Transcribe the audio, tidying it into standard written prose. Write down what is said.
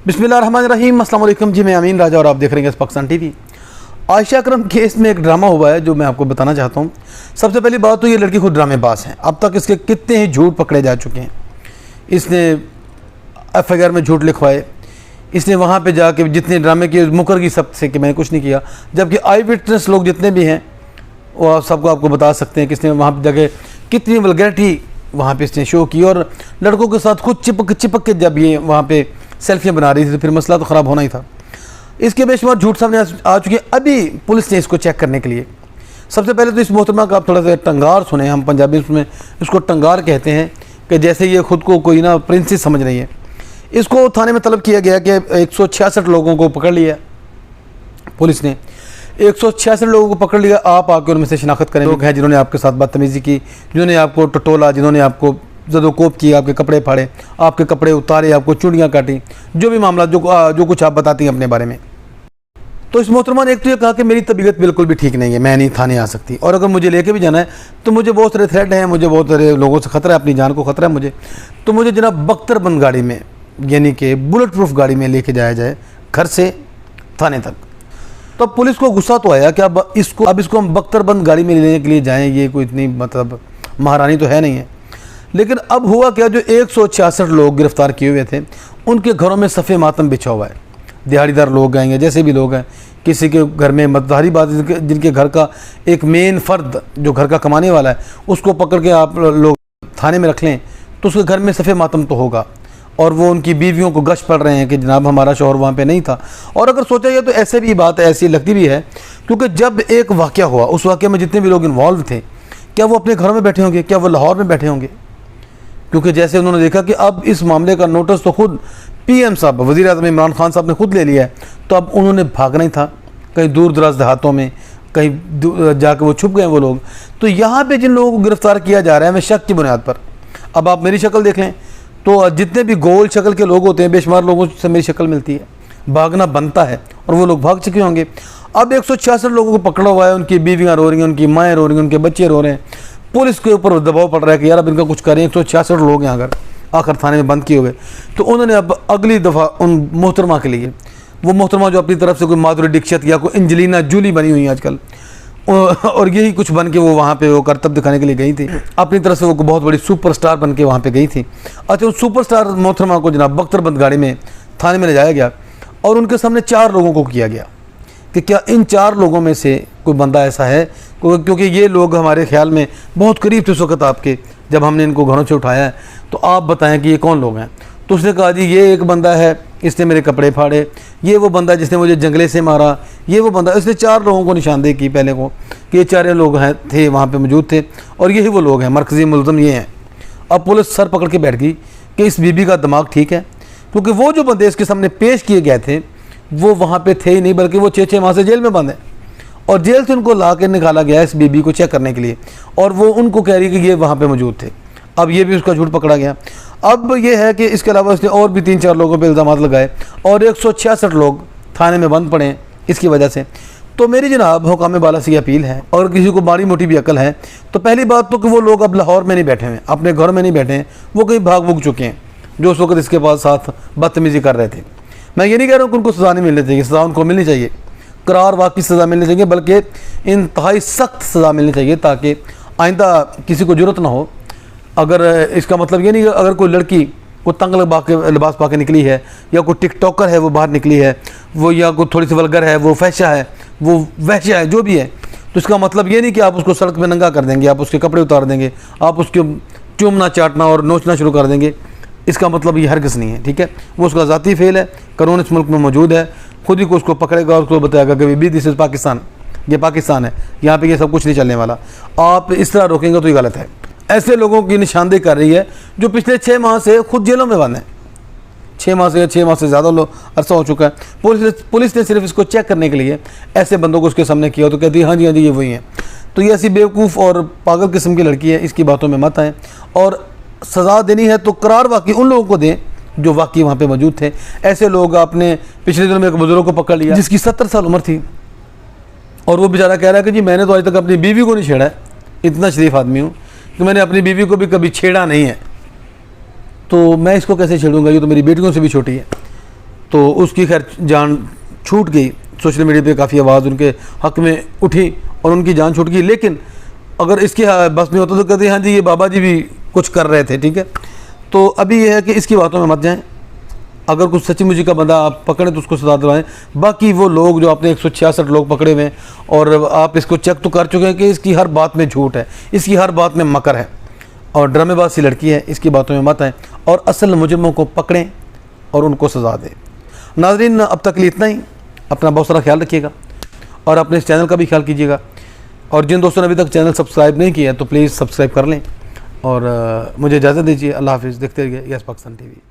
बिस्मिल्लाहिर्रहमानिर्रहीम। अस्सलाम वालेकुम जी, मैं अमीन राजा और आप देख रहे हैं पाकिस्तान टीवी। आयशा करम केस में एक ड्रामा हुआ है जो मैं आपको बताना चाहता हूँ। सबसे पहली बात तो ये लड़की खुद ड्रामेबाज है। अब तक इसके कितने ही झूठ पकड़े जा चुके हैं। इसने FIR में झूठ लिखवाए, इसने वहाँ पे जाके जितने ड्रामे किए मुकर की सब से कि मैंने कुछ नहीं किया, जबकि आई विटनेस लोग जितने भी हैं वो सबको आपको बता सकते हैं कि इसने वहाँ पर जाके कितनी वल्गैरिटी वहाँ पे इसने शो की और लड़कों के साथ खुद चिपक के जब ये वहाँ पे सेल्फियाँ बना रही थी तो फिर मसला तो ख़राब होना ही था। इसके बेशुमार झूठ सामने आ चुके हैं। अभी पुलिस ने इसको चेक करने के लिए, सबसे पहले तो इस मोहतरमा का आप थोड़ा सा टंगार सुने। हम पंजाबी में इसको टंगार कहते हैं कि जैसे ये खुद को कोई ना प्रिंसेस समझ रही है। इसको थाने में तलब किया गया कि 166 लोगों को पकड़ लिया पुलिस ने। 166 लोगों को पकड़ लिया। आप आके उनमें से शिनाख्त करें लोग हैं जिन्होंने आपके साथ बदतमीज़ी की, जिन्होंने आपको टटोला, जिन्होंने आपको जदोकोप किया, आपके कपड़े फाड़े, आपके कपड़े उतारे, आपको चूड़ियाँ काटी, जो भी मामला जो कुछ आप बताती हैं अपने बारे में। तो इस मोहतरमा ने एक तो ये कहा कि मेरी तबीयत बिल्कुल भी ठीक नहीं है, मैं नहीं थाने आ सकती, और अगर मुझे लेके भी जाना है तो मुझे बहुत सारे थ्रेट हैं, मुझे बहुत सारे लोगों से ख़तरा है, अपनी जान को ख़तरा है मुझे, तो मुझे जनाब बख्तरबंद गाड़ी में यानी कि बुलेट प्रूफ गाड़ी में लेके जाया जाए घर से थाने तक। तो अब पुलिस को गुस्सा तो आया कि अब इसको हम बख्तरबंद गाड़ी में लेने के लिए जाएँ, ये कोई इतनी मतलब महारानी तो है नहीं है। लेकिन अब हुआ क्या, जो 166 लोग गिरफ्तार किए हुए थे उनके घरों में सफ़े मातम बिछा हुआ है। दिहाड़ीदार लोग आएंगे, जैसे भी लोग हैं, किसी के घर में मतदारी बात जिनके घर का एक मेन फ़र्द जो घर का कमाने वाला है उसको पकड़ के आप लोग थाने में रख लें तो उसके घर में सफ़े मातम तो होगा। और वो उनकी बीवियों को गश पड़ रहे हैं कि जनाब हमारा शौहर वहाँ पे नहीं था। और अगर सोचा जाए तो ऐसे भी बात ऐसी लगती भी है, क्योंकि जब एक वाक़या हुआ उस वाक़े में जितने भी लोग इन्वॉल्व थे, क्या वो अपने घरों में बैठे होंगे, क्या वो लाहौर में बैठे होंगे? क्योंकि जैसे उन्होंने देखा कि अब इस मामले का नोटिस तो खुद PM साहब, वज़ीर आज़म इमरान खान साहब ने खुद ले लिया है, तो अब उन्होंने भागना ही था कहीं दूर दराज देहातों में, कहीं जाके वो छुप गए वो लोग। तो यहाँ पे जिन लोगों को गिरफ़्तार किया जा रहा है, मैं शक की बुनियाद पर, अब आप मेरी शक्ल देख लें तो जितने भी गोल शक्ल के लोग होते हैं बेशुमार लोगों से मेरी शक्ल मिलती है, भागना बनता है और वो लोग भाग चुके होंगे। अब 166 लोगों को पकड़ा हुआ है, उनकी बीवियाँ रो रही हैं, उनकी माएँ रो रही हैं, उनके बच्चे रो रहे हैं। पुलिस के ऊपर दबाव पड़ रहा है कि यार अब इनका कुछ करें। 166 लोग हैं अगर आखिर थाने में बंद किए हुए, तो उन्होंने अब अगली दफ़ा उन मोहतरमा के लिए, वो मोहतरमा जो अपनी तरफ से कोई माधुरी दीक्षित या कोई एंजेलिना जूली बनी हुई है आजकल, और यही कुछ बन के वो वहाँ पे वो करतब दिखाने के लिए गई थी, अपनी तरफ से वो बहुत बड़ी सुपरस्टार बन के वहाँ पे गई थी। अच्छा, उस सुपरस्टार मोहतरमा को जनाब बख्तरबंद गाड़ी में थाने में ले जाया गया और उनके सामने 4 लोगों को किया गया कि क्या इन 4 लोगों में से कोई बंदा ऐसा है, क्योंकि ये लोग हमारे ख्याल में बहुत करीब थे उस वक्त आपके, जब हमने इनको घरों से उठाया है, तो आप बताएं कि ये कौन लोग हैं। तो उसने कहा जी ये एक बंदा है, इसने मेरे कपड़े फाड़े, ये वो बंदा जिसने मुझे जंगले से मारा, ये वो बंदा। इसने 4 लोगों को निशानदेही की पहले को कि ये 4 लोग हैं थे वहाँ पे मौजूद थे और यही वो लोग हैं, मरकज़ी मुलज़म ये हैं। अब पुलिस सर पकड़ के बैठ गई कि इस बीबी का दिमाग ठीक है, क्योंकि वो जो बंदे इसके सामने पेश किए गए थे वो वहाँ पे थे ही नहीं, बल्कि वो 6 माह से जेल में बंद है और जेल से उनको ला के निकाला गया इस बीबी को चेक करने के लिए, और वो उनको कह रही कि ये वहाँ पे मौजूद थे। अब ये भी उसका झूठ पकड़ा गया। अब ये है कि इसके अलावा उसने और भी 3-4 लोगों पे इल्ज़ाम लगाए और 166 लोग थाने में बंद पड़े इसकी वजह से। तो मेरी जनाब हुकाम बाला से अपील है, और किसी को माड़ी मोटी भी अकल है, तो पहली बात तो कि वो लोग अब लाहौर में नहीं बैठे हैं, अपने घर में नहीं बैठे हैं, वो कहीं भाग भूग चुके हैं जो उस वक्त इसके पास साथ बदतमीज़ी कर रहे थे। मैं ये नहीं कह रहा हूँ कि उनको सज़ा नहीं मिलनी चाहिए, सज़ा उनको मिलनी चाहिए, करार वाकई सज़ा मिलनी चाहिए, बल्कि इंतहाई सख्त सज़ा मिलनी चाहिए ताकि आइंदा किसी को ज़रूरत ना हो। अगर इसका मतलब ये नहीं कि अगर कोई लड़की को तंग लिबास पा के निकली है, या कोई टिकटॉकर है वो बाहर निकली है, वो या कोई थोड़ी सी वल्गर है, वो फैशा है, वो वहशा है, जो भी है, तो इसका मतलब ये नहीं कि आप उसको सड़क में नंगा कर देंगे, आप उसके कपड़े उतार देंगे, आप उसके चूमना चाटना और नोचना शुरू कर देंगे। इसका मतलब ये हरगिज़ नहीं है, ठीक है। वो उसका ज़ाती फेल है, कानून इस मुल्क में मौजूद है, खुद ही को उसको पकड़ेगा और उसको बताएगा कि बीबी दिस इज़ पाकिस्तान, ये पाकिस्तान है, यहाँ पे ये सब कुछ नहीं चलने वाला। आप इस तरह रोकेंगे तो ये गलत है। ऐसे लोगों की निशानदेही कर रही है जो पिछले 6 माह से खुद जेलों में बंद हैं, 6 माह से ज़्यादा अरसा हो चुका है। पुलिस ने सिर्फ इसको चेक करने के लिए ऐसे बंदों को उसके सामने किया तो कहती है हाँ जी ये वही हैं। तो ये ऐसी बेवकूफ़ और पागल किस्म की लड़की है, इसकी बातों में मत आएँ, और सज़ा देनी है तो करार वाकई उन लोगों को दें जो वाकई वहाँ पे मौजूद थे। ऐसे लोग, आपने पिछले दिनों में एक बुजुर्ग को पकड़ लिया जिसकी 70 साल उम्र थी, और वो बेचारा कह रहा है कि जी मैंने तो आज तक अपनी बीवी को नहीं छेड़ा है, इतना शरीफ आदमी हूँ कि मैंने अपनी बीवी को भी कभी छेड़ा नहीं है, तो मैं इसको कैसे छेड़ूंगा, ये तो मेरी बेटियों से भी छोटी है। तो उसकी खैर जान छूट गई। सोशल मीडिया पे काफ़ी आवाज़ उनके हक़ में उठी और उनकी जान छूट गई। लेकिन अगर इसके बस में होता तो कहते हाँ जी ये बाबा जी भी कुछ कर रहे थे, ठीक है। तो अभी ये है कि इसकी बातों में मत जाएं। अगर कुछ सच्ची मुची का बंदा आप पकड़ें तो उसको सजा दिलवाएं। बाकी वो लोग जो आपने 166 लोग पकड़े हुए हैं और आप इसको चेक तो कर चुके हैं कि इसकी हर बात में झूठ है, इसकी हर बात में मकर है और ड्रामेबाज सी लड़की है, इसकी बातों में मत आएँ और असल मुजरिमों को पकड़ें और उनको सजा दें। नाज़रीन, अब तक लिए इतना ही। अपना बहुत सारा ख्याल रखिएगा और अपने इस चैनल का भी ख्याल कीजिएगा। और जिन दोस्तों ने अभी तक चैनल सब्सक्राइब नहीं किया तो प्लीज़ सब्सक्राइब कर लें और मुझे इजाज़त दीजिए। अल्लाह हाफ़िज़। देखते रहिए यस पाकिस्तान टीवी।